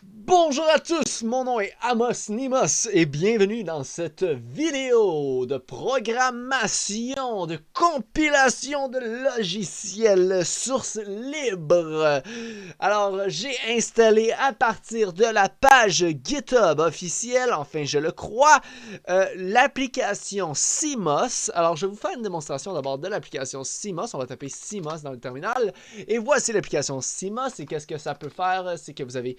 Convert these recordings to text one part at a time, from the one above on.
Bonjour à tous, mon nom est Amos Nimos et bienvenue dans cette vidéo de programmation, de compilation de logiciels source libre. Alors, j'ai installé à partir de la page GitHub officielle, enfin je le crois, l'application CMOS. Alors, je vais vous faire une démonstration d'abord de l'application CMOS. On va taper CMOS dans le terminal. Et voici l'application CMOS. Et qu'est-ce que ça peut faire? C'est que vous avez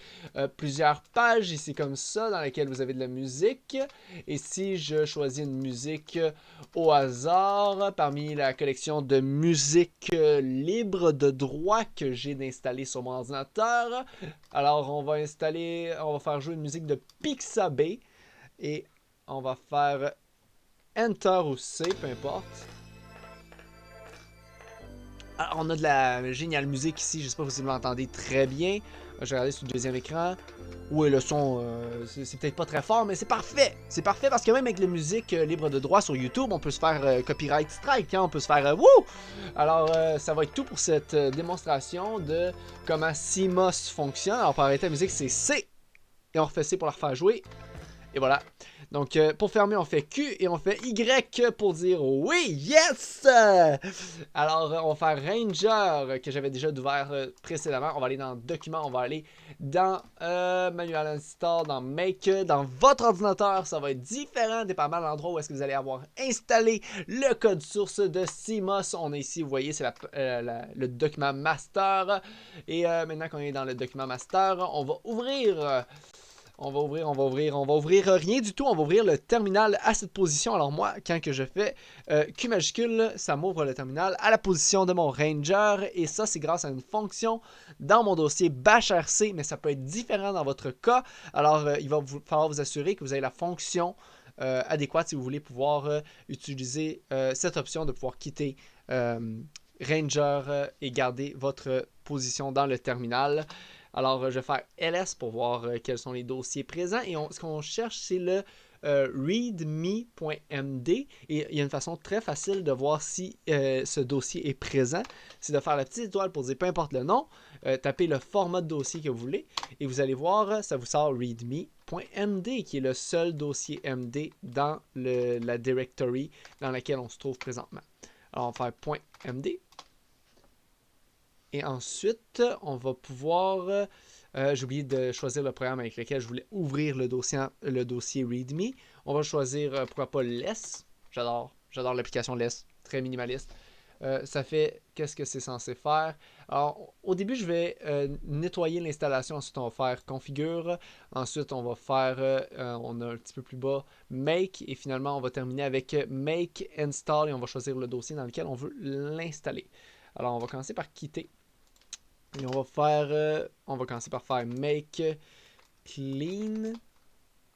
plusieurs pages ici comme ça dans lesquelles vous avez de la musique. Et si je choisis une musique au hasard parmi la collection de musique libre de droit que j'ai d'installer sur mon ordinateur, alors on va faire jouer une musique de Pixabay et on va faire Enter ou C, peu importe. Alors, on a de la géniale musique ici, je sais pas si vous l'entendez très bien. Je vais regarder sur le deuxième écran. Oui, le son, c'est peut-être pas très fort, mais c'est parfait. C'est parfait parce que même avec la musique libre de droit sur YouTube, on peut se faire copyright strike, hein? On peut se faire wouh! Alors, ça va être tout pour cette démonstration de comment CMOS fonctionne. Alors, pour arrêter la musique, c'est C. Et on refait C pour la refaire jouer. Et voilà. Donc, pour fermer, on fait Q et on fait Y pour dire oui, yes! Alors, on va faire Ranger, que j'avais déjà ouvert précédemment. On va aller dans Documents, on va aller dans Manual Install, dans Make. Dans votre ordinateur, ça va être différent, dépendamment de l'endroit où est-ce que vous allez avoir installé le code source de CMOS. On est ici, vous voyez, c'est le document master. Et maintenant qu'on est dans le document master, on va ouvrir... On va ouvrir rien du tout. On va ouvrir le terminal à cette position. Alors moi, quand que je fais Q majuscule, ça m'ouvre le terminal à la position de mon Ranger. Et ça, c'est grâce à une fonction dans mon dossier bashrc, mais ça peut être différent dans votre cas. Alors, il va falloir vous assurer que vous avez la fonction adéquate si vous voulez pouvoir utiliser cette option de pouvoir quitter Ranger et garder votre position dans le terminal. Alors, je vais faire ls pour voir quels sont les dossiers présents. Et ce qu'on cherche, c'est le readme.md. Et il y a une façon très facile de voir si ce dossier est présent. C'est de faire la petite étoile pour dire peu importe le nom. Tapez le format de dossier que vous voulez. Et vous allez voir, ça vous sort readme.md, qui est le seul dossier MD dans la directory dans laquelle on se trouve présentement. Alors, on va faire .md. Et ensuite, on va pouvoir... j'ai oublié de choisir le programme avec lequel je voulais ouvrir le dossier README. On va choisir, pourquoi pas, Less. J'adore l'application Less, très minimaliste. Ça fait, qu'est-ce que c'est censé faire? Alors, au début, je vais nettoyer l'installation. Ensuite, on va faire Configure. Ensuite, on va faire, on a un petit peu plus bas, Make. Et finalement, on va terminer avec Make Install. Et on va choisir le dossier dans lequel on veut l'installer. Alors, on va commencer par quitter. Et on va commencer par faire make clean.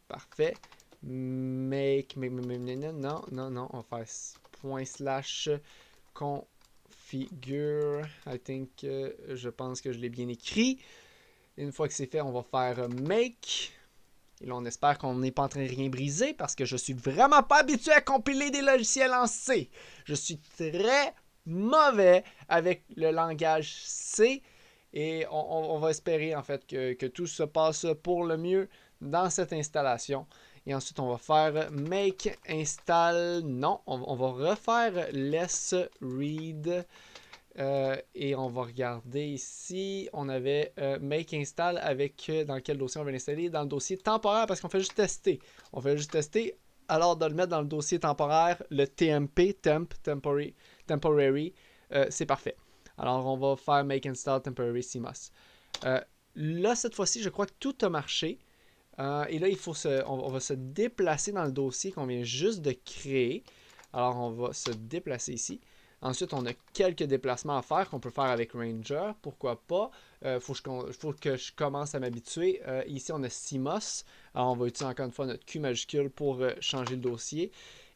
Parfait. Make, non, on va faire ./configure. I think, je pense que je l'ai bien écrit. Une fois que c'est fait, on va faire make. Et là, on espère qu'on n'est pas en train de rien briser parce que je suis vraiment pas habitué à compiler des logiciels en C. Je suis très mauvais avec le langage C. Et on va espérer en fait que tout se passe pour le mieux dans cette installation. Et ensuite, on va faire make install. Non, on va refaire let's read. Et on va regarder ici. On avait make install avec dans quel dossier on veut l'installer? Dans le dossier temporaire parce qu'on fait juste tester. On fait juste tester. Alors de le mettre dans le dossier temporaire, le TMP, temporary, c'est parfait. Alors, on va faire Make Install Temporary CMOS. Là, cette fois-ci, je crois que tout a marché. Et là, on va se déplacer dans le dossier qu'on vient juste de créer. Alors, on va se déplacer ici. Ensuite, on a quelques déplacements à faire qu'on peut faire avec Ranger. Pourquoi pas? Faut que je commence à m'habituer. Ici, on a CMOS. Alors, on va utiliser encore une fois notre Q majuscule pour changer le dossier.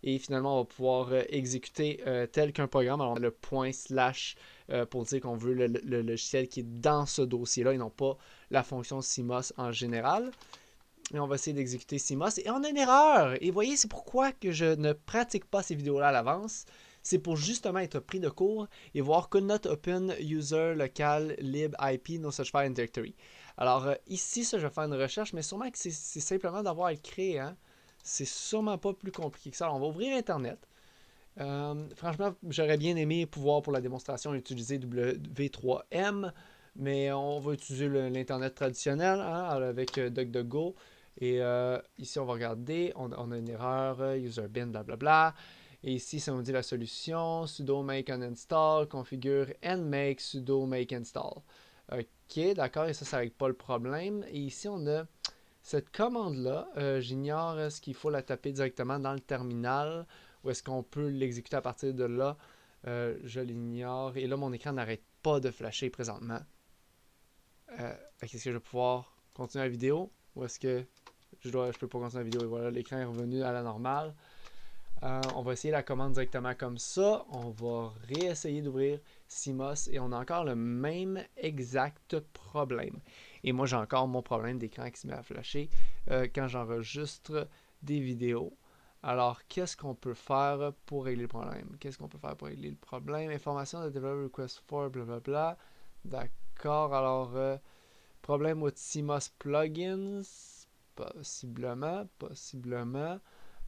Et finalement, on va pouvoir exécuter tel qu'un programme. Alors, on a le / pour dire qu'on veut le logiciel qui est dans ce dossier-là et non pas la fonction CMOS en général. Et on va essayer d'exécuter CMOS. Et on a une erreur. Et voyez, c'est pourquoi que je ne pratique pas ces vidéos-là à l'avance. C'est pour justement être pris de court et voir could not open user local lib IP no such file in directory. Alors ici, ça, je vais faire une recherche, mais sûrement que c'est simplement d'avoir à le créer. Hein? C'est sûrement pas plus compliqué que ça. Alors, on va ouvrir Internet. Franchement, j'aurais bien aimé pouvoir pour la démonstration utiliser W3M, mais on va utiliser l'Internet traditionnel hein, avec DuckDuckGo. Et ici, on va regarder, on a une erreur, user bin, blablabla. Et ici, ça nous dit la solution, sudo make uninstall, configure nmake sudo make install. Ok, d'accord, et ça règle pas le problème. Et ici, on a cette commande-là, j'ignore est-ce qu'il faut la taper directement dans le terminal ou est-ce qu'on peut l'exécuter à partir de là. Je l'ignore. Et là, mon écran n'arrête pas de flasher présentement. Est-ce que je vais pouvoir continuer la vidéo ou est-ce que je peux pas continuer la vidéo? Et voilà, l'écran est revenu à la normale. On va essayer la commande directement comme ça. On va réessayer d'ouvrir CMOS et on a encore le même exact problème. Et moi, j'ai encore mon problème d'écran qui se met à flasher quand j'enregistre des vidéos. Alors, qu'est-ce qu'on peut faire pour régler le problème? Qu'est-ce qu'on peut faire pour régler le problème? Information de developer request for, blablabla. D'accord, alors, problème with CMOS plugins. Possiblement.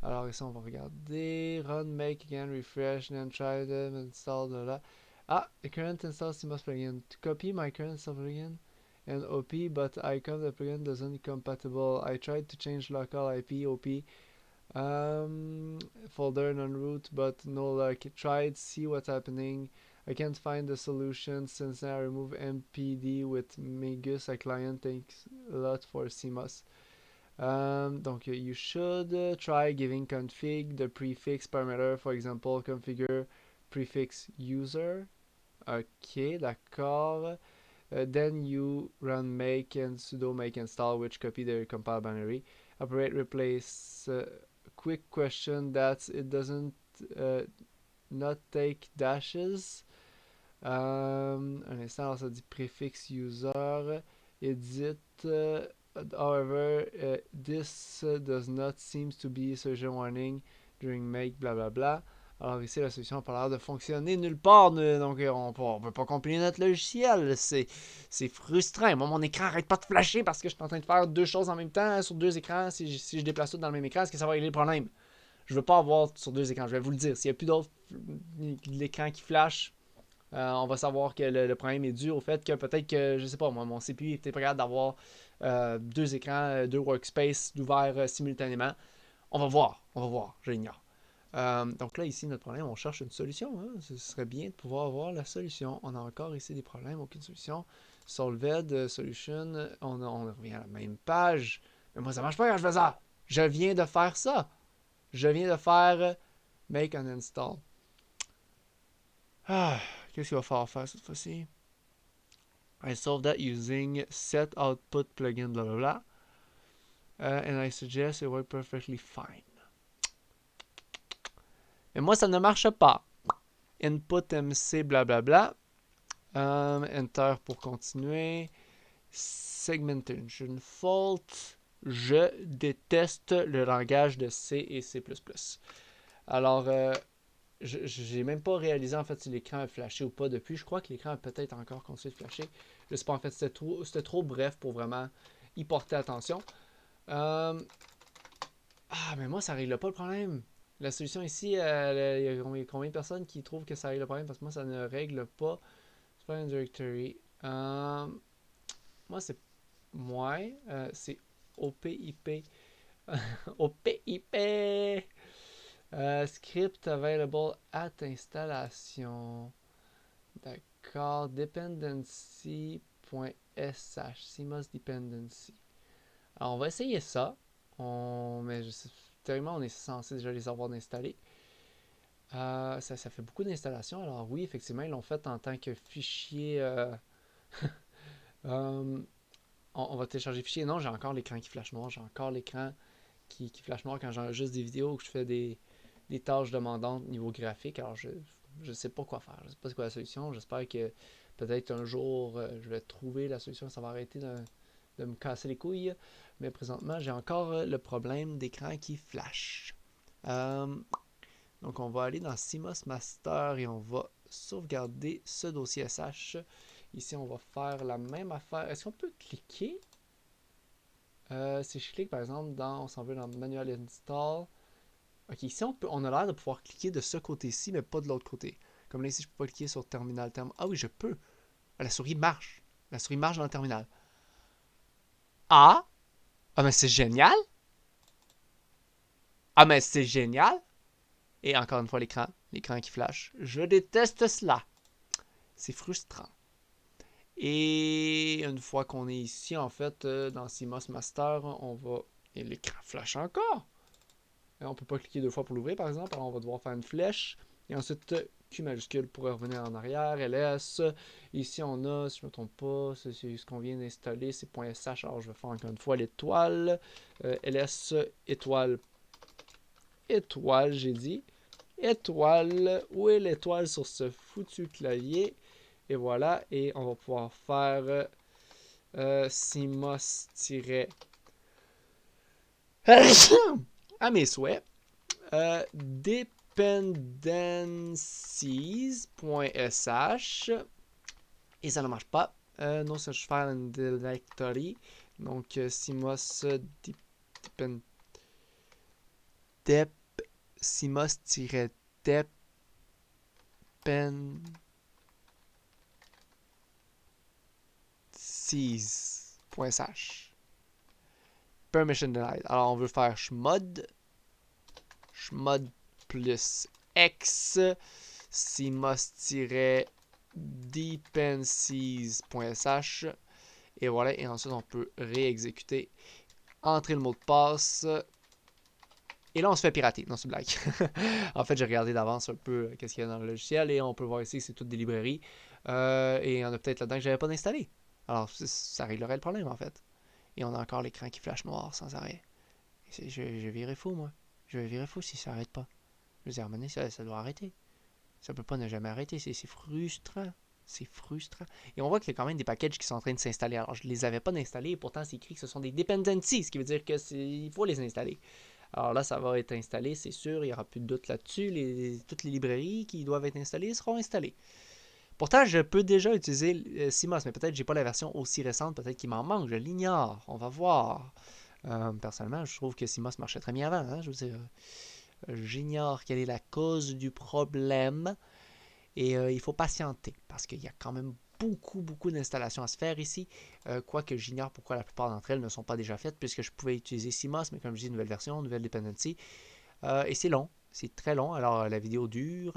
Alors ici, on va regarder. Run, make again, refresh, then try them, install, blah. Ah, the current install CMOS plugin. To copy my current install plugin and OP, but icon the plugin doesn't compatible. I tried to change local IP, OP, folder non-root, but no luck. Tried, see what's happening. I can't find the solution since I remove MPD with Magus, a client. Thanks a lot for CMOS. Donc, you should try giving config the prefix parameter, for example, configure prefix user. Ok, d'accord. Then you run make and sudo make install, which copy the compile binary. Operate replace. Quick question that it doesn't not take dashes. Un instant, alors ça dit prefix user. Edit. However, this does not seem to be a solution warning during make, blablabla. Alors ici, la solution n'a pas l'air de fonctionner nulle part, donc on ne peut pas compiler notre logiciel. C'est frustrant. Moi, mon écran n'arrête pas de flasher parce que je suis en train de faire deux choses en même temps sur deux écrans. Si je déplace tout dans le même écran, est-ce que ça va régler le problème? Je ne veux pas avoir sur deux écrans. Je vais vous le dire. S'il n'y a plus d'autres l'écran qui flash, on va savoir que le problème est dû au fait que peut-être que, je sais pas, moi, mon CPU était pas capable d'avoir deux écrans, deux workspaces d'ouvert simultanément. On va voir, je l'ignore. Donc là, ici, notre problème, on cherche une solution. Hein? Ce serait bien de pouvoir avoir la solution. On a encore ici des problèmes, aucune solution. Solved, solution, on revient à la même page. Mais moi, ça marche pas quand je fais ça. Je viens de faire ça. Je viens de faire make and install. Ah, qu'est-ce qu'il va falloir faire cette fois-ci? I solved that using set output plugin, blah blah blah. And I suggest it worked perfectly fine. Mais moi, ça ne marche pas. Input MC, blablabla. Enter pour continuer. Segmentation fault. Je déteste le langage de C et C++. Alors, j'ai même pas réalisé en fait si l'écran a flashé ou pas depuis. Je crois que l'écran a peut-être encore continué de flasher. Je sais pas, en fait, c'était trop bref pour vraiment y porter attention. Ah, mais moi, ça règle pas le problème. La solution ici, il y a combien de personnes qui trouvent que ça règle le problème? Parce que moi, ça ne règle pas. C'est pas une directory. Moi, c'est moins. C'est OPIP. OPIP! Script available at installation. D'accord. Dependency.sh. CMOS dependency. Alors, on va essayer ça. Mais théoriquement, on est censé déjà les avoir installés. Ça fait beaucoup d'installations. Alors oui, effectivement, ils l'ont fait en tant que fichier. On va télécharger le fichier. Non, j'ai encore l'écran qui flash noir. J'ai encore l'écran qui flash noir quand j'enregistre des vidéos ou que je fais des tâches demandantes niveau graphique. Alors je ne sais pas quoi faire. Je ne sais pas c'est quoi la solution. J'espère que peut-être un jour je vais trouver la solution. Ça va arrêter de me casser les couilles. Mais présentement, j'ai encore le problème d'écran qui flash. Donc, on va aller dans CMOS Master et on va sauvegarder ce dossier SH. Ici, on va faire la même affaire. Est-ce qu'on peut cliquer? Si je clique, par exemple, on s'en veut dans Manual Install. Ok, ici, on a l'air de pouvoir cliquer de ce côté-ci, mais pas de l'autre côté. Comme là, ici, je peux pas cliquer sur Terminal Term. Ah oui, je peux. La souris marche. La souris marche dans le terminal. Ah! Ah, mais c'est génial! Ah, mais c'est génial! Et encore une fois, l'écran. L'écran qui flash. Je déteste cela. C'est frustrant. Et une fois qu'on est ici, en fait, dans CMOS Master, on va... Et l'écran flash encore! Et on ne peut pas cliquer deux fois pour l'ouvrir, par exemple. Alors, on va devoir faire une flèche. Et ensuite, Q majuscule pour revenir en arrière. LS. Ici, on a, si je ne me trompe pas, c'est ce qu'on vient d'installer. C'est .sh. Alors, je vais faire encore une fois l'étoile. LS, étoile. Étoile, j'ai dit. Étoile. Où est l'étoile sur ce foutu clavier? Et voilà. Et on va pouvoir faire CMOS- à mes souhaits. Dependencies.sh et ça ne marche pas. No such file in directory. Donc, CMOS depend dep CMOS-dependencies.sh. Permission denied. Alors, on veut faire chmod plus x cmos-dependencies.sh et voilà, et ensuite on peut réexécuter, entrer le mot de passe et là on se fait pirater. Non, c'est une blague. En fait, j'ai regardé d'avance un peu qu'est-ce qu'il y a dans le logiciel et on peut voir ici que c'est toutes des librairies et il y en a peut-être là-dedans que j'avais pas installé. Alors ça réglerait le problème en fait. Et on a encore l'écran qui flash noir sans arrêt. Je virerai fou moi. Je vais virer fou si ça arrête pas. Je veux dire, à un moment donné, ça doit arrêter. Ça peut pas ne jamais arrêter. C'est frustrant. C'est frustrant. Et on voit qu'il y a quand même des packages qui sont en train de s'installer. Alors, je les avais pas installés et pourtant, c'est écrit que ce sont des dependencies, ce qui veut dire qu'il faut les installer. Alors là, ça va être installé, c'est sûr. Il n'y aura plus de doute là-dessus. Toutes les librairies qui doivent être installées seront installées. Pourtant, je peux déjà utiliser CMOS, mais peut-être que j'ai pas la version aussi récente. Peut-être qu'il m'en manque. Je l'ignore. On va voir. Personnellement, je trouve que CMOS marchait très bien avant. Hein, je veux dire, j'ignore quelle est la cause du problème et il faut patienter parce qu'il y a quand même beaucoup d'installations à se faire ici, quoique j'ignore pourquoi la plupart d'entre elles ne sont pas déjà faites puisque je pouvais utiliser CMOS, mais comme je dis, nouvelle version, nouvelle dependency, et c'est long, c'est très long, alors la vidéo dure.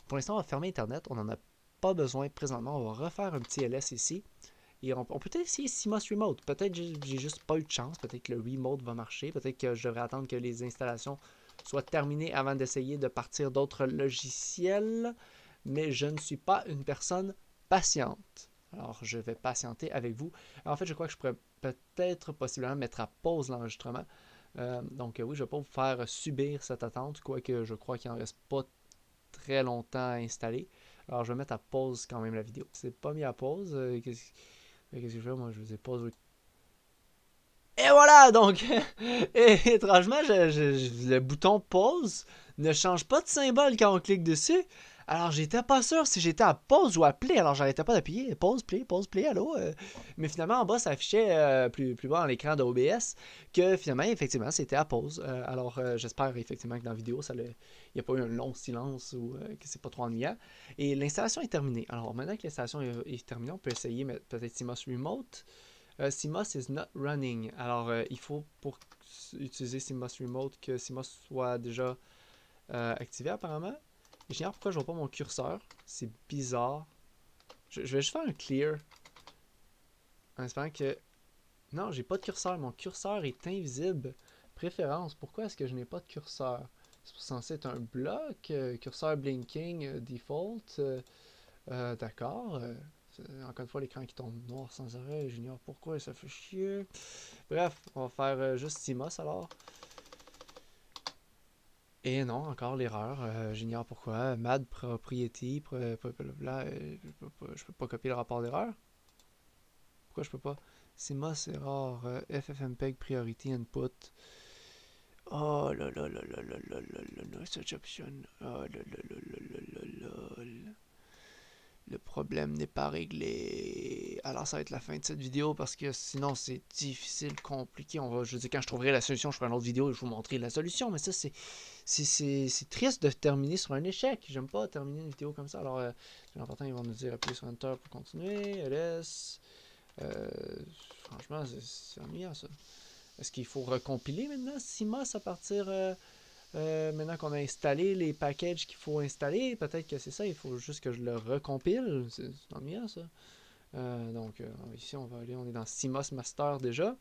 Pour l'instant, on va fermer Internet, on n'en a pas besoin présentement, on va refaire un petit LS ici, et on peut peut-être essayer CMOS Remote. Peut-être que j'ai juste pas eu de chance. Peut-être que le Remote va marcher. Peut-être que je devrais attendre que les installations soient terminées avant d'essayer de partir d'autres logiciels. Mais je ne suis pas une personne patiente. Alors, je vais patienter avec vous. En fait, je crois que je pourrais peut-être possiblement mettre à pause l'enregistrement. Donc, oui, je ne vais pas vous faire subir cette attente, quoique je crois qu'il n'en reste pas très longtemps à installer. Alors, je vais mettre à pause quand même la vidéo. C'est pas mis à pause. Qu'est-ce que je fais? Moi, je vous ai pause. Et voilà, donc, étrangement, le bouton pause ne change pas de symbole quand on clique dessus. Alors, j'étais pas sûr si j'étais à pause ou à play. Alors, j'arrêtais pas d'appuyer pause, play, allô. Mais finalement, en bas, ça affichait plus bas dans l'écran d'OBS que finalement, effectivement, c'était à pause. Alors, j'espère effectivement que dans la vidéo, il n'y a pas eu un long silence ou que c'est pas trop ennuyant. Et l'installation est terminée. Alors, maintenant que l'installation est terminée, on peut essayer peut-être CMOS Remote. CMOS is not running. Alors, il faut pour utiliser CMOS Remote que CMOS soit déjà activé apparemment. J'ignore pourquoi je vois pas mon curseur. C'est bizarre. Je vais juste faire un clear. En espérant que... Non, j'ai pas de curseur. Mon curseur est invisible. Préférence. Pourquoi est-ce que je n'ai pas de curseur? C'est censé être un bloc. Curseur blinking default. D'accord. Encore une fois, l'écran qui tombe noir sans arrêt. J'ignore pourquoi, ça fait chier. Bref, on va faire juste CMOS alors. Et non, encore l'erreur. J'ignore pourquoi. Mad propriety. Je peux pas copier le rapport d'erreur. Pourquoi je peux pas? CMOS error. FFmpeg priority input. Oh là là là là là là là là là. Such option. Oh là là là là là là là. le problème n'est pas réglé. Alors ça va être la fin de cette vidéo parce que sinon c'est difficile, compliqué. Je veux dire, quand je trouverai la solution, je ferai une autre vidéo et je vous montrerai la solution. Mais ça, c'est triste de terminer sur un échec. J'aime pas terminer une vidéo comme ça. Alors, l'important, ils vont nous dire appuyer sur Enter pour continuer. LS. Franchement, c'est ennuyant ça. Est-ce qu'il faut recompiler maintenant CMOS à partir... maintenant qu'on a installé les packages qu'il faut installer, peut-être que c'est ça, il faut juste que je le recompile. C'est ennuyant ça. Donc ici on va aller, on est dans CMOS Master déjà.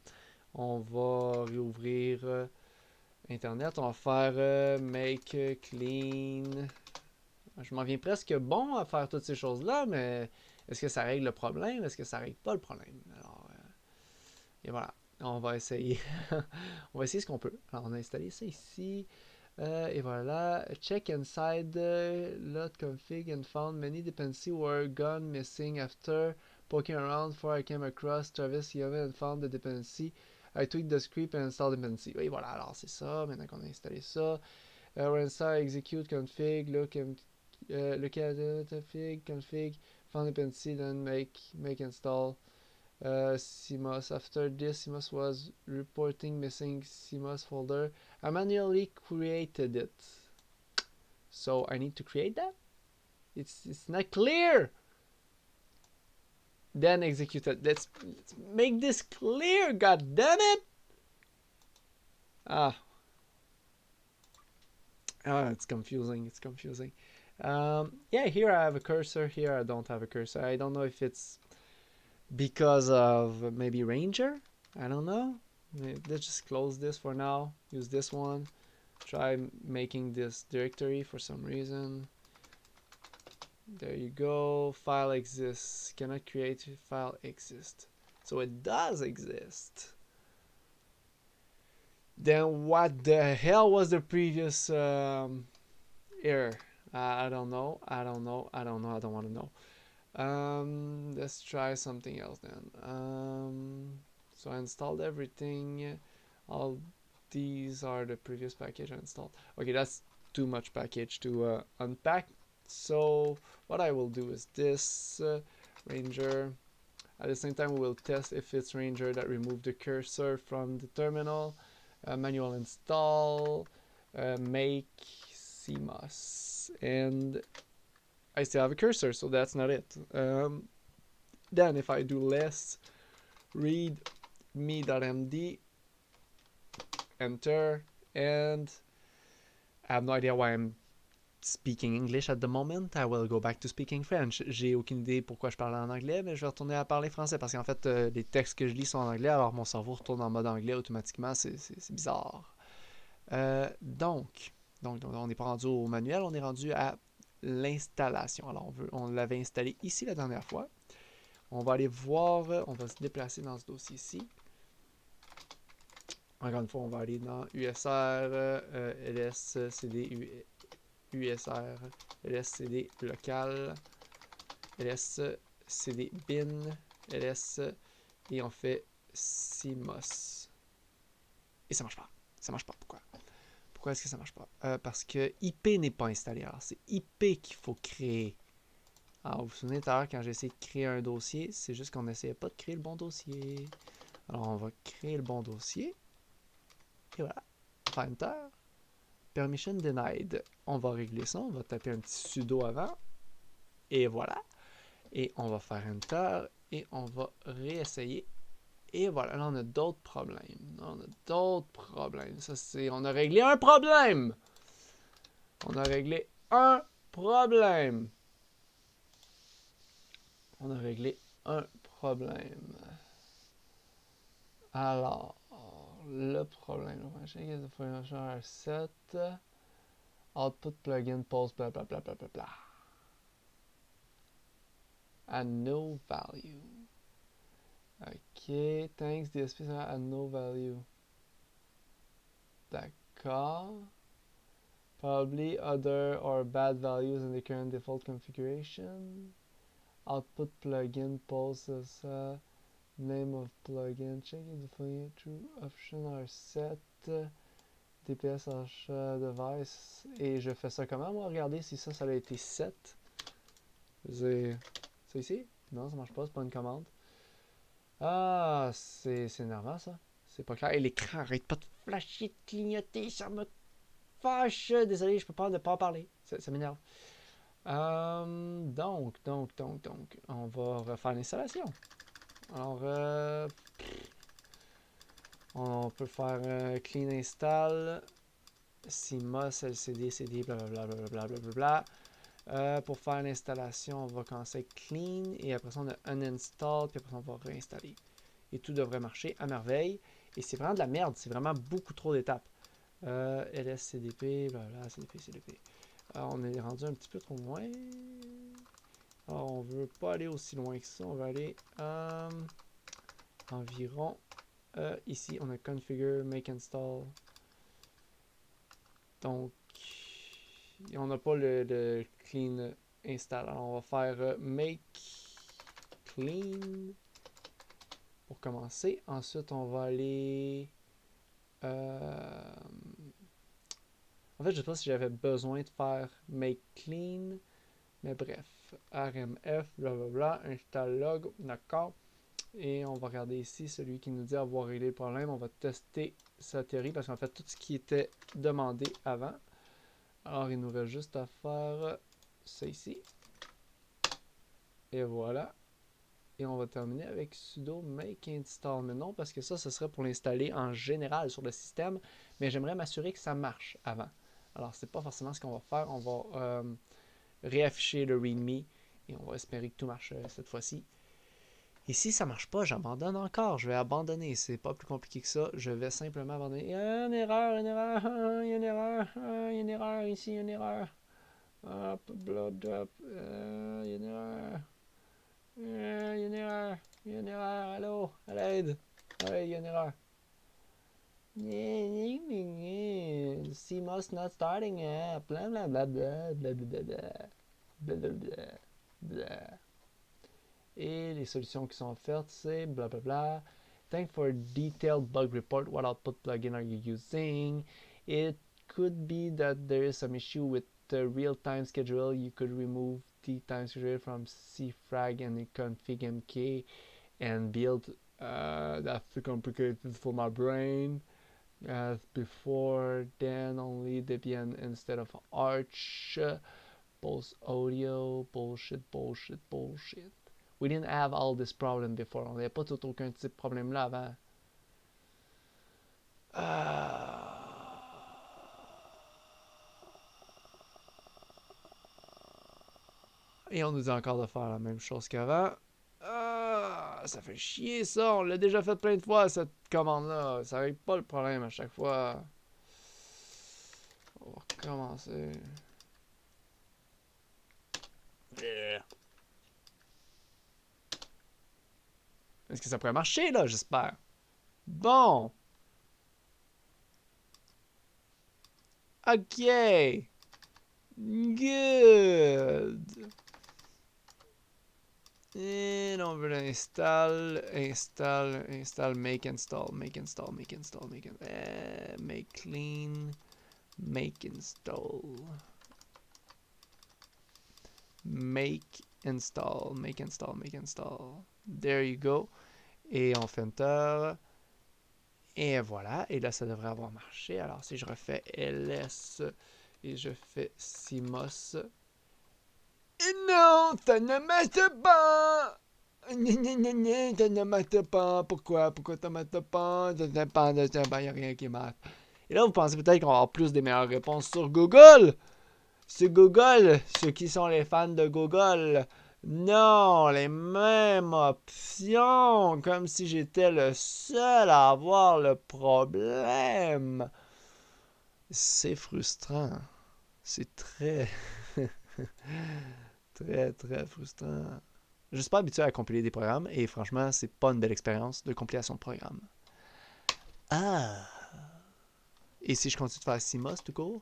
On va réouvrir Internet, on va faire make clean. Je m'en viens presque bon à faire toutes ces choses-là, mais est-ce que ça règle le problème? Est-ce que ça règle pas le problème? Alors, et voilà, on va essayer. On va essayer ce qu'on peut. Alors on a installé ça ici. Et voilà, check inside lot config and found many dependencies were gone missing after poking around before I came across Travis Yomi and found the dependency. I tweaked the script and installed the dependency. Oui, voilà, alors c'est ça, maintenant qu'on a installé ça. Ransom, execute config, look at config, found dependency, then make install. CMOS. After this, CMOS was reporting missing CMOS folder. I manually created it. So I need to create that? It's not clear. Then execute it. Let's make this clear. God damn it. Ah. It's confusing. It's confusing. Yeah, here I have a cursor. Here I don't have a cursor. I don't know if it's because of maybe Ranger. I don't know. Let's just close this for now. Use this one. Try making this directory for some reason. There you go. File exists. Cannot create file exist. So it does exist. Then what the hell was the previous error? I don't know. I don't know. I don't know. I don't want to know. Let's try something else then. So I installed everything. All these are the previous package I installed. Okay, that's too much package to unpack. So what I will do is this Ranger. At the same time, we will test if it's Ranger that removed the cursor from the terminal. Manual install, make CMOS, and I still have a cursor, so that's not it. Then if I do less read me.md, enter, and I have no idea why I'm speaking English at the moment. I will go back to speaking French. J'ai aucune idée pourquoi je parle en anglais, mais je vais retourner à parler français parce qu'en fait, les textes que je lis sont en anglais, alors mon cerveau retourne en mode anglais automatiquement. C'est bizarre. Donc, on n'est pas rendu au manuel, on est rendu à l'installation. Alors, on l'avait installé ici la dernière fois. On va aller voir, on va se déplacer dans ce dossier-ci. Encore une fois, on va aller dans USR, LSCD, USR, LSCD local, LSCD bin, LS, et on fait CMOS. Et ça marche pas. Ça marche pas. Pourquoi? Pourquoi est-ce que ça marche pas? Parce que IP n'est pas installé. Alors, c'est IP qu'il faut créer. Alors, vous vous souvenez tout à l'heure, quand j'ai essayé de créer un dossier, c'est juste qu'on n'essayait pas de créer le bon dossier. Alors, on va créer le bon dossier. Et voilà. Enter. Permission denied. On va régler ça. On va taper un petit sudo avant. Et voilà. Et on va faire Enter. Et on va réessayer. Et voilà. Là, on a d'autres problèmes. On a d'autres problèmes. Ça, c'est... On a réglé un problème. On a réglé un problème. On a réglé un problème. Alors, le problème, set output plugin post blah blah blah blah blah blah. A no value. Ok, thanks DSP a no value. D'accord. Probably other or bad values in the current default configuration. Output plugin post as name of plugin. Check if the true option are set. DPS device. Et je fais ça comment, moi? Regardez si ça a été set. C'est ici? Non, ça marche pas, c'est pas une commande. Ah, c'est énervant ça. C'est pas clair. Et l'écran arrête pas de flasher, de clignoter, ça me fâche. Désolé, je peux pas ne pas en parler. Ça m'énerve. Donc, on va refaire l'installation. Alors, on peut faire clean install, CMOS, LCD, CD, blablabla, blablabla. Pour faire l'installation, on va commencer avec clean et après ça on a uninstall, puis après ça on va réinstaller. Et tout devrait marcher à merveille. Et c'est vraiment de la merde, c'est vraiment beaucoup trop d'étapes. LSCDP, blablabla, CDP, CDP. On est rendu un petit peu trop loin. Alors, on veut pas aller aussi loin que ça, on va aller environ ici, on a configure, make install. Donc, on n'a pas le clean install. Alors, on va faire make clean pour commencer. Ensuite, on va aller... en fait, je ne sais pas si j'avais besoin de faire make clean. Mais bref, RMF, blablabla, install log, d'accord. Et on va regarder ici celui qui nous dit avoir réglé le problème. On va tester sa théorie parce qu'on a fait tout ce qui était demandé avant. Alors, il nous reste juste à faire ça ici. Et voilà. Et on va terminer avec sudo make install. Mais non, parce que ça, ce serait pour l'installer en général sur le système. Mais j'aimerais m'assurer que ça marche avant. Alors, c'est pas forcément ce qu'on va faire. On va réafficher le readme et on va espérer que tout marche cette fois-ci. Et si ça marche pas, j'abandonne encore. Je vais abandonner. C'est pas plus compliqué que ça. Je vais simplement abandonner. Il y a une erreur, il y a une erreur, il y a une erreur ici, une erreur. Hop, blood drop, il y a une erreur. Il y a une erreur. Il y a une erreur. Allô, à l'aide. Ouais, il y a une erreur. CMOS not starting up. Blah blah blah blah blah blah blah blah blah blah blah. Et les solutions qui sont offertes, c'est blablabla. Thank for a detailed bug report. What output plugin are you using? It could be that there is some issue with the real-time schedule. You could remove the time schedule from cfrag and config mk and build. That's too complicated for my brain. As before, then only Debian instead of Arch. Both audio, bullshit. We didn't have all this problem before. On n'avait pas tout aucun type de problème là avant. Et on nous dit encore de faire la même chose qu'avant. Ça fait chier ça. On l'a déjà fait plein de fois cette commande-là. Ça règle pas le problème à chaque fois. On va recommencer. Est-ce que ça pourrait marcher là, j'espère? Bon. Ok. Good. Et on veut l'install, make clean, make install. There you go. Et on fait Enter. Et voilà. Et là, ça devrait avoir marché. Alors, si je refais ls et je fais CMOS. Et non, ça ne marche pas. Ça ne marche pas. Pourquoi ça ne marche pas? Il n'y a rien qui marche. Et là, vous pensez peut-être qu'on va avoir plus des meilleures réponses sur Google. Sur Google, ceux qui sont les fans de Google. Non, les mêmes options, comme si j'étais le seul à avoir le problème. C'est frustrant. C'est très, très frustrant. Je suis pas habitué à compiler des programmes et franchement, c'est pas une belle expérience de compilation de programmes. Ah! Et si je continue de faire CMOS tout court,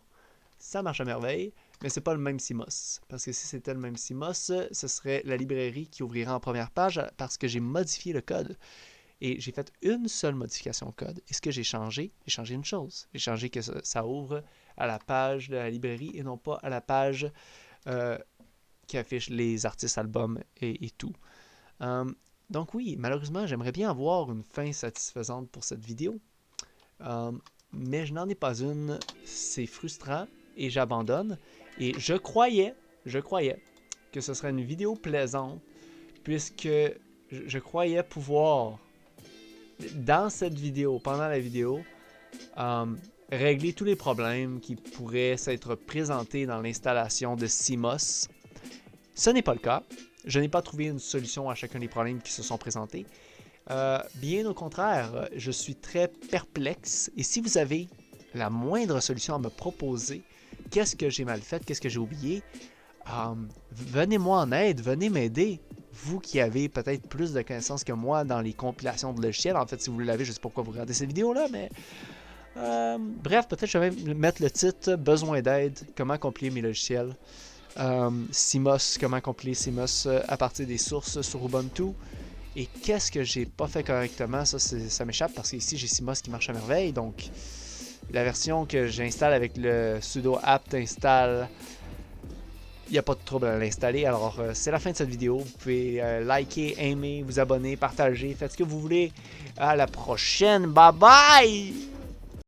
ça marche à merveille, mais c'est pas le même CMOS. Parce que si c'était le même CMOS, ce serait la librairie qui ouvrirait en première page parce que j'ai modifié le code. Et j'ai fait une seule modification au code. Et ce que j'ai changé une chose. J'ai changé que ça ouvre à la page de la librairie et non pas à la page qui affiche les artistes, albums et tout. Donc oui, malheureusement, j'aimerais bien avoir une fin satisfaisante pour cette vidéo. Mais je n'en ai pas une. C'est frustrant et j'abandonne. Et je croyais que ce serait une vidéo plaisante puisque je croyais pouvoir, dans cette vidéo, pendant la vidéo, régler tous les problèmes qui pourraient s'être présentés dans l'installation de CMOS. Ce n'est pas le cas. Je n'ai pas trouvé une solution à chacun des problèmes qui se sont présentés. Bien au contraire, je suis très perplexe. Et si vous avez la moindre solution à me proposer, qu'est-ce que j'ai mal fait, qu'est-ce que j'ai oublié, venez-moi en aide, venez m'aider. Vous qui avez peut-être plus de connaissances que moi dans les compilations de logiciels. En fait, si vous l'avez, je ne sais pas pourquoi vous regardez cette vidéo-là, mais... bref, peut-être je vais mettre le titre « Besoin d'aide, comment compiler mes logiciels ». CMOS, comment compiler CMOS à partir des sources sur Ubuntu. Et qu'est-ce que j'ai pas fait correctement, ça m'échappe parce qu'ici j'ai CMOS qui marche à merveille. Donc la version que j'installe avec le sudo apt install, il n'y a pas de trouble à l'installer. Alors c'est la fin de cette vidéo. Vous pouvez liker, aimer, vous abonner, partager, faites ce que vous voulez. À la prochaine, bye bye!